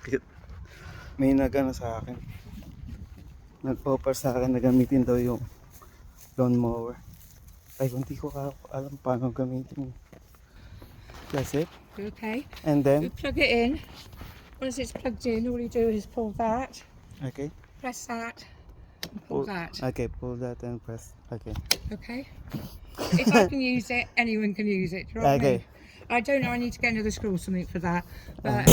Cute. May nagano sa akin. Nag-offer sa akin na gamitin daw yung lawn mower. Ay, hindi ko alam paano gamitin. That's it. Okay. And You then, plug it in. Once it's plugged in, all you do is pull that, okay. press that, and pull that. Okay, pull that and press. Okay. Okay. If I can use it, anyone can use it. Do you know what I mean? Okay. I don't know. I need to get another screw or something for that. But